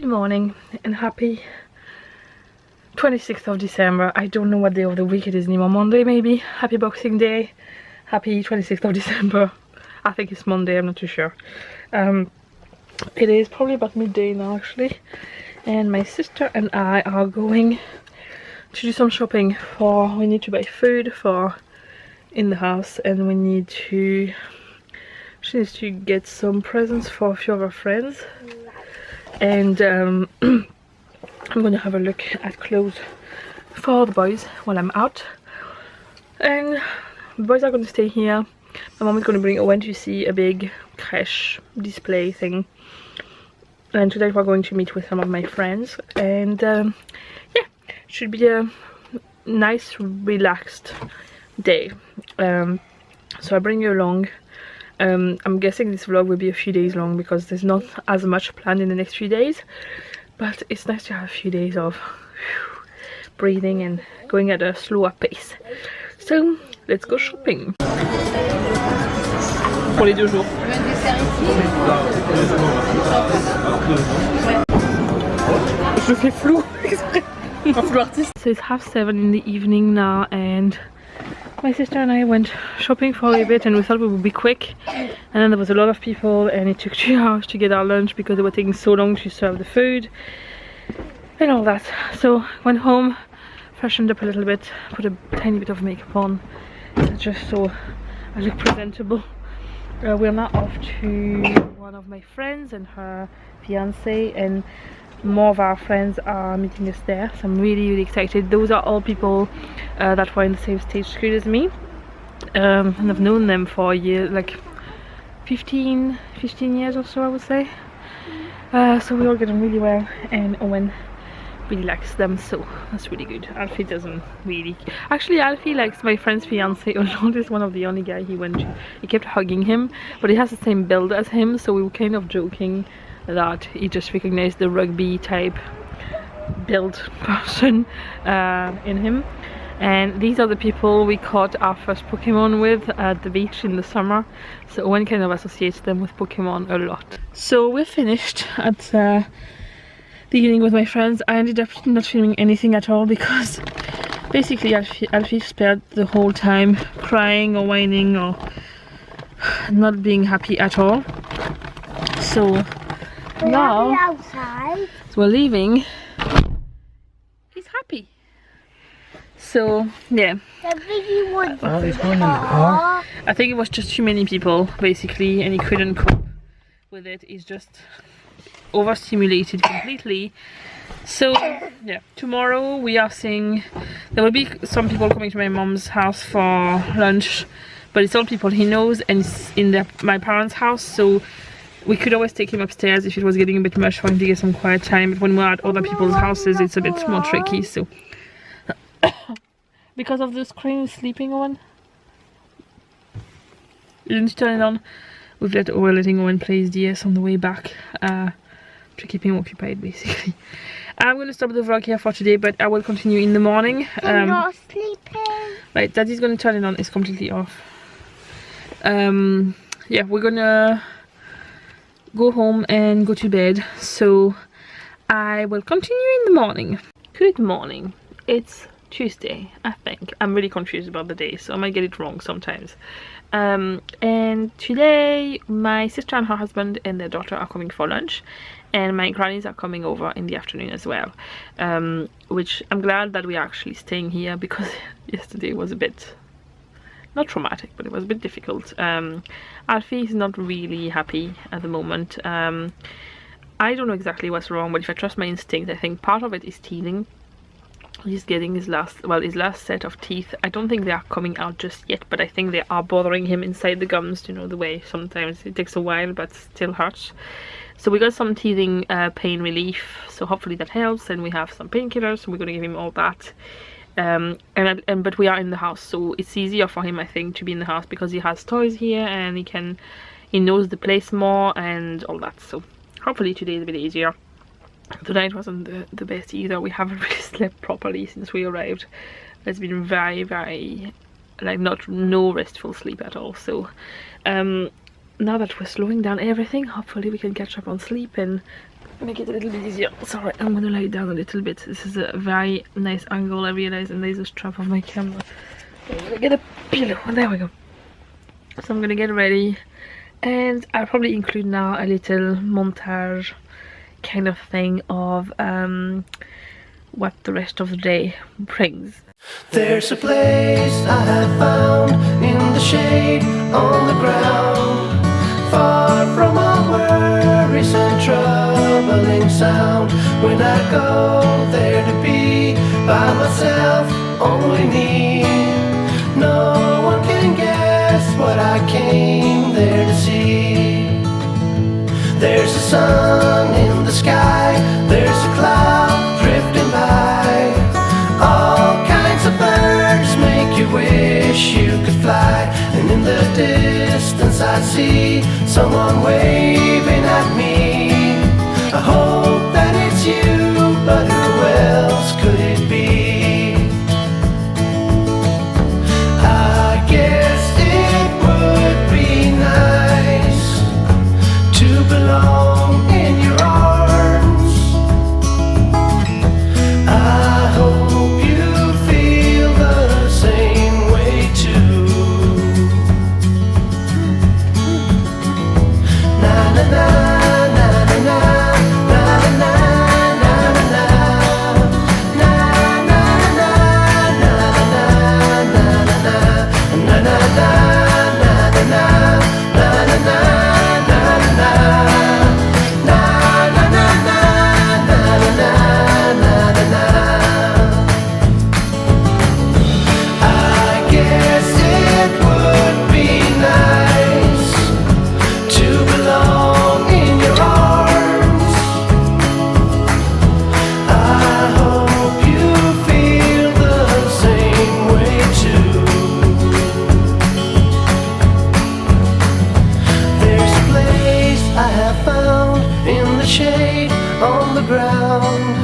morning and happy 26th of December. I don't know what day of the week it is anymore. Monday maybe. Happy Boxing Day. Happy 26th of December. I think it's Monday, I'm not too sure. It is probably about midday now actually. And my sister and I are going to do some shopping for, we need to buy food for in the house, and we need to, she needs to get some presents for a few of her friends. And I'm gonna have a look at clothes for the boys while I'm out. And the boys are gonna stay here. My mom is gonna bring Owen to see a big crèche display thing. And today we're going to meet with some of my friends. And yeah, should be a nice relaxed day. So I bring you along. I'm guessing this vlog will be a few days long because there's not as much planned in the next few days, but it's nice to have a few days of breathing and going at a slower pace. So let's go shopping. Pour les 2 jours. Je fais flou. Un flou artiste. So it's 7:30 in the evening now, and my sister and I went shopping for a bit, and we thought we would be quick, and then there was a lot of people and it took 2 hours to get our lunch because they were taking so long to serve the food and all that. So went home, freshened up a little bit, put a tiny bit of makeup on just so I look presentable. We're now off to one of my friends and her fiance, and more of our friends are meeting us there, so I'm really excited. Those are all people that were in the same stage school as me, and I've known them for a year, like 15 years or so I would say. So we all get on really well, and Owen really likes them, so that's really good. Alfie doesn't really. Actually, Alfie likes my friend's fiance a lot. Is one of the only guy he went to. He kept hugging him, but he has the same build as him, so we were kind of joking that he just recognized the rugby type build person in him. And these are the people we caught our first Pokemon with at the beach in the summer, so Owen kind of associates them with Pokemon a lot. So we're finished at the evening with my friends. I ended up not filming anything at all because basically Alfie spent the whole time crying or whining or not being happy at all. So now, outside. So we're leaving. He's happy. So yeah. Oh, he's going in the car. I think it was just too many people basically, and he couldn't cope with it. He's just overstimulated completely. So yeah, tomorrow we are seeing, there will be some people coming to my mom's house for lunch, but it's all people he knows, and it's in my parents' house, so we could always take him upstairs if it was getting a bit much for him to get some quiet time, but when we're at other people's houses it's a bit more tricky. So because of the screen is sleeping on, you didn't turn it on. We're letting Owen play his DS on the way back to keep him occupied basically. I'm going to stop the vlog here for today, but I will continue in the morning. I'm not sleeping. Right, Daddy's going to turn it on. It's completely off. Yeah, we're gonna go home and go to bed, so I will continue in the morning. Good morning. It's Tuesday, I think. I'm really confused about the day, so I might get it wrong sometimes. And today my sister and her husband and their daughter are coming for lunch, and my grannies are coming over in the afternoon as well, which I'm glad that we are actually staying here because yesterday was a bit, not traumatic, but it was a bit difficult. Alfie is not really happy at the moment. I don't know exactly what's wrong, but if I trust my instinct, I think part of it is teething. He's getting his last set of teeth. I don't think they are coming out just yet, but I think they are bothering him inside the gums, you know, the way sometimes it takes a while but still hurts. So we got some teething pain relief, so hopefully that helps, and we have some painkillers, so we're going to give him all that. But we are in the house, so it's easier for him, I think, to be in the house because he has toys here and he knows the place more and all that. So hopefully today is a bit easier. The night wasn't the best either. We haven't really slept properly since we arrived. It's been very like no restful sleep at all. So now that we're slowing down everything, hopefully we can catch up on sleep and make it a little bit easier. Sorry, I'm gonna lie down a little bit. This is a very nice angle, I realize, and there's a strap of my camera. I'm gonna get a pillow. There we go. So I'm gonna get ready, and I'll probably include now a little montage kind of thing of what the rest of the day brings. There's a place I have found in the shade on the ground, far from all worries and troubling sound. When I go there to be by myself, only me, no one can guess what I came there to see. There's a sun in the sky, there's a cloud drifting by, all kinds of birds make you wish you could fly. And in the distance I see someone waving at me. I hope that it's you, but who else could it be? I guess it would be nice to belong in your arms. I hope you feel the same way too. Na na na na na na na na na na na na na na na na na. Shade on the ground,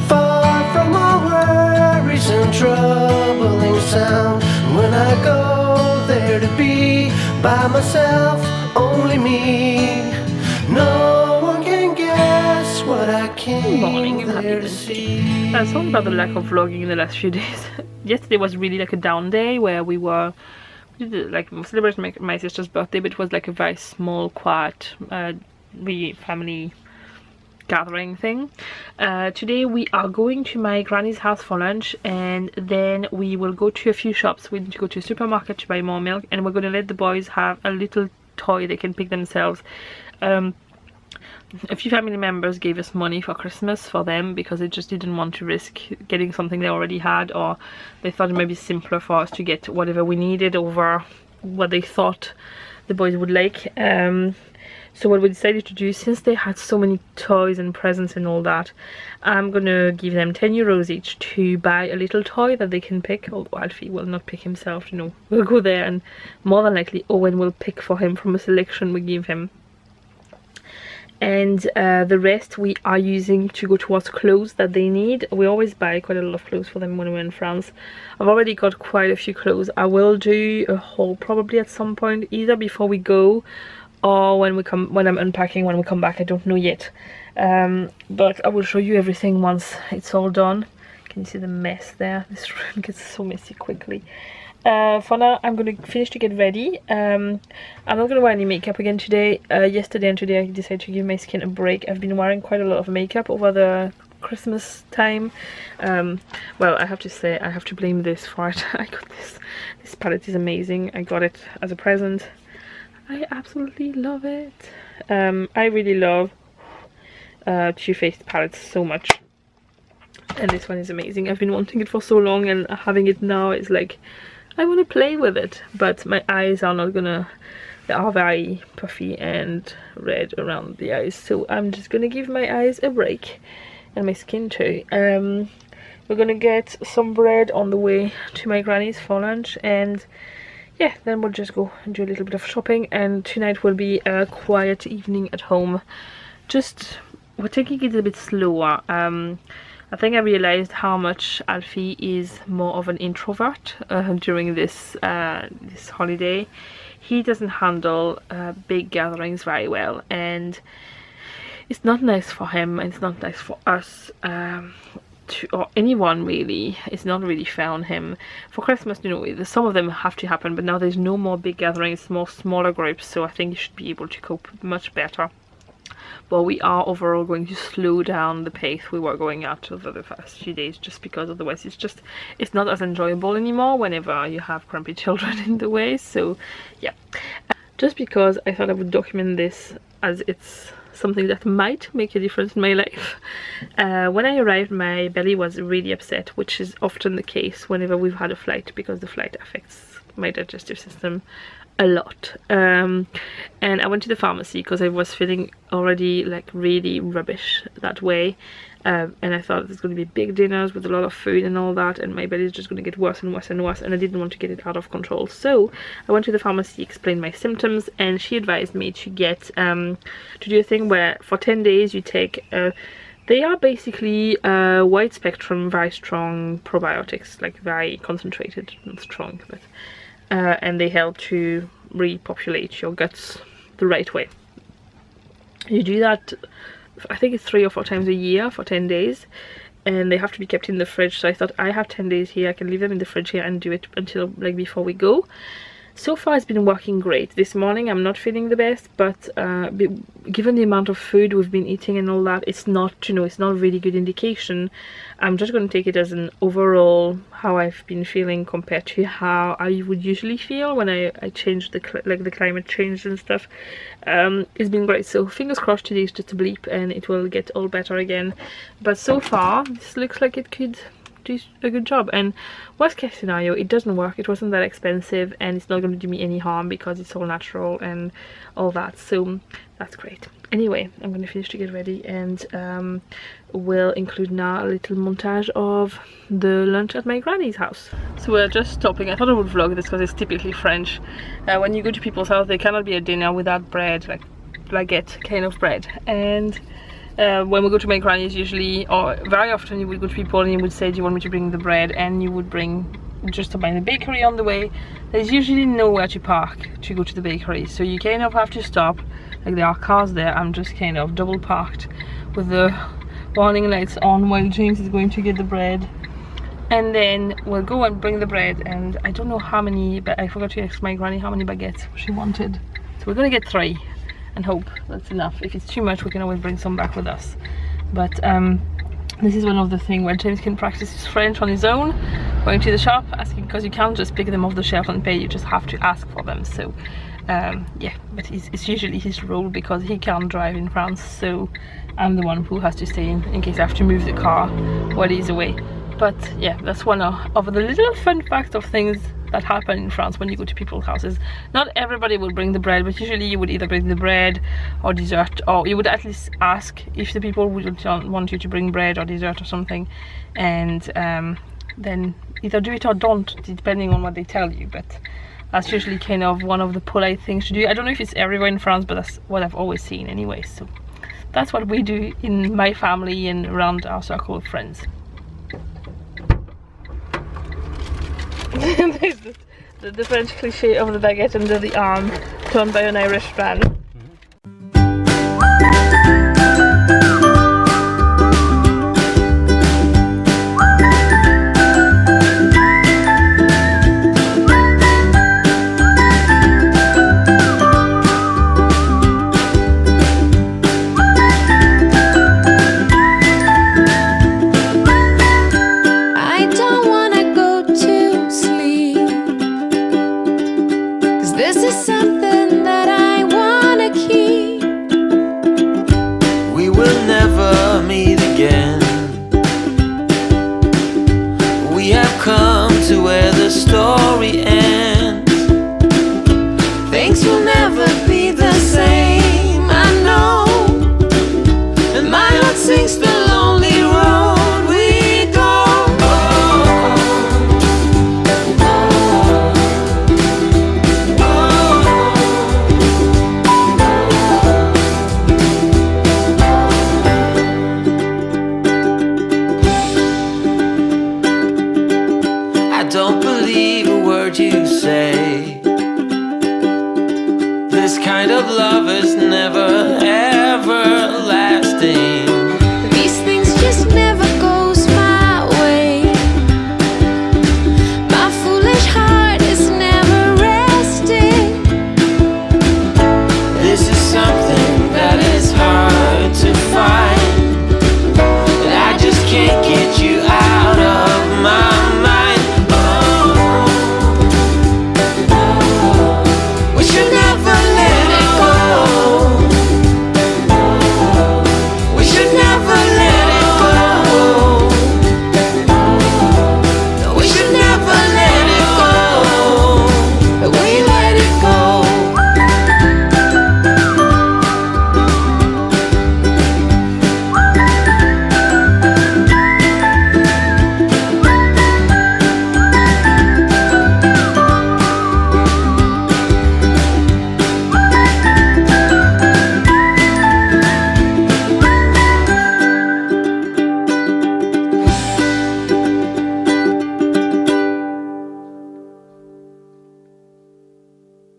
far from all worries and troubling sound. When I go there to be by myself, only me, no one can guess what I came there to see. Sorry about the lack of vlogging in the last few days. Yesterday was really like a down day where we did like celebrating my sister's birthday, but it was like a very small, quiet, family gathering thing. Today we are going to my granny's house for lunch, and then we will go to a few shops. We need to go to a supermarket to buy more milk, and we're going to let the boys have a little toy they can pick themselves. A few family members gave us money for Christmas for them because they just didn't want to risk getting something they already had, or they thought it might be simpler for us to get whatever we needed over what they thought the boys would like. So what we decided to do, since they had so many toys and presents and all that, I'm gonna give them 10 euros each to buy a little toy that they can pick. Although Alfie will not pick himself, you know. We'll go there and more than likely Owen will pick for him from a selection we give him. And the rest we are using to go towards clothes that they need. We always buy quite a lot of clothes for them when we're in France. I've already got quite a few clothes. I will do a haul probably at some point, either before we go or when I'm unpacking when we come back. I don't know yet, but I will show you everything once it's all done. Can you see the mess there? This room gets so messy quickly. For now I'm going to finish to get ready. I'm not going to wear any makeup again today. Yesterday and today I decided to give my skin a break. I've been wearing quite a lot of makeup over the Christmas time. Well, I have to say I have to blame this for it. I got this palette is amazing. I got it as a present. I absolutely love it. I really love Too Faced palettes so much, and this one is amazing. I've been wanting it for so long, and having it now is like I want to play with it, but my eyes are not gonna, they are very puffy and red around the eyes, so I'm just gonna give my eyes a break, and my skin too. We're gonna get some bread on the way to my granny's for lunch, and yeah, then we'll just go and do a little bit of shopping, and tonight will be a quiet evening at home. Just, we're taking it a bit slower. I think I realized how much Alfie is more of an introvert during this this holiday. he doesn't handle big gatherings very well, and it's not nice for him, and it's not nice for us, or anyone really. It's not really fair on him. For Christmas, you know, some of them have to happen, but now there's no more big gatherings, more smaller groups, so I think you should be able to cope much better. But we are overall going to slow down the pace we were going at over the first few days, just because otherwise it's not as enjoyable anymore whenever you have grumpy children in the way. So yeah, just because I thought I would document this, as it's something that might make a difference in my life. When I arrived, my belly was really upset, which is often the case whenever we've had a flight, because the flight affects my digestive system a lot. And I went to the pharmacy because I was feeling already like really rubbish that way, and I thought there's going to be big dinners with a lot of food and all that, and my belly is just going to get worse and worse and worse, and I didn't want to get it out of control. So I went to the pharmacy, explained my symptoms, and she advised me to get to do a thing where for 10 days you take they are basically wide spectrum, very strong probiotics, like very concentrated, not strong, but and they help to repopulate your guts the right way. You do that, I think it's 3 or 4 times a year for 10 days, and they have to be kept in the fridge. So I thought, I have 10 days here, I can leave them in the fridge here and do it until like before we go. So far it's been working great. This morning I'm not feeling the best, but given the amount of food we've been eating and all that, it's not, you know, it's not a really good indication. I'm just going to take it as an overall how I've been feeling compared to how I would usually feel when I changed the climate change and stuff. It's been great, so fingers crossed today is just a bleep and it will get all better again. But so far this looks like it could do a good job, and worst case scenario, it doesn't work, it wasn't that expensive, and it's not going to do me any harm because it's all natural and all that, so that's great. Anyway, I'm going to finish to get ready, and we'll include now a little montage of the lunch at my granny's house. So we're just stopping. I thought I would vlog this because it's typically French. When you go to people's house, there cannot be a dinner without bread, like baguette kind of bread, and when we go to my granny's, usually, or very often, you would go to people and you would say, do you want me to bring the bread, and you would bring just to buy the bakery on the way. There's usually nowhere to park to go to the bakery, so you kind of have to stop. Like there are cars there, I'm just kind of double parked with the warning lights on while James is going to get the bread, and then we'll go and bring the bread. And I don't know how many, but I forgot to ask my granny how many baguettes she wanted, so we're gonna get 3 and hope that's enough. If it's too much, we can always bring some back with us. But this is one of the things where James can practice his French on his own, going to the shop, asking, because you can't just pick them off the shelf and pay, you just have to ask for them. So yeah, but it's usually his role because he can't drive in France, so I'm the one who has to stay in case I have to move the car while he's away. But yeah, that's one of the little fun facts of things that happen in France when you go to people's houses. Not everybody will bring the bread, but usually you would either bring the bread or dessert, or you would at least ask if the people would want you to bring bread or dessert or something, and then either do it or don't, depending on what they tell you. But that's usually kind of one of the polite things to do. I don't know if it's everywhere in France, but that's what I've always seen anyway. So that's what we do in my family and around our circle of friends. There's the French cliche of the baguette under the arm, torn by an Irish man. This is something that I wanna This kind of love is never ever lasting. These things just never goes my way. My foolish heart is never resting. This is something that is hard to find. I just can't get you out of my mind. We should never let it go. We should never let it go. We should never let it go. We let it go.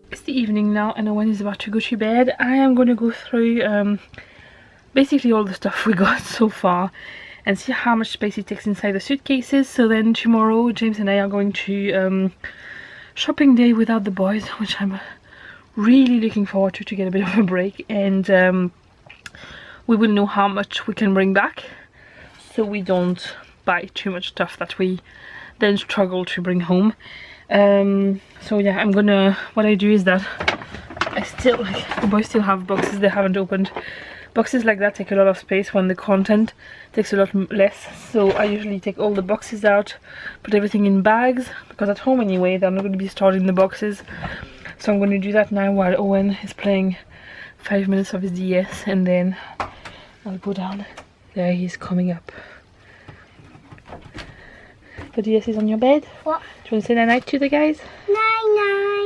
It's the evening now and Owen is about to go to bed. I am going to go through basically all the stuff we got so far and see how much space it takes inside the suitcases. So then tomorrow James and I are going to shopping day without the boys, which I'm really looking forward to get a bit of a break, and we will know how much we can bring back so we don't buy too much stuff that we then struggle to bring home. So yeah, I'm gonna, what I do is that I still, like, the boys still have boxes they haven't opened. Boxes like that take a lot of space when the content takes a lot less, so I usually take all the boxes out, put everything in bags, because at home anyway they're not going to be stored in the boxes. So I'm going to do that now while Owen is playing 5 minutes of his DS, and then I'll go down. There he is coming up. The DS is on your bed? What? Do you want to say night to the guys? Night night.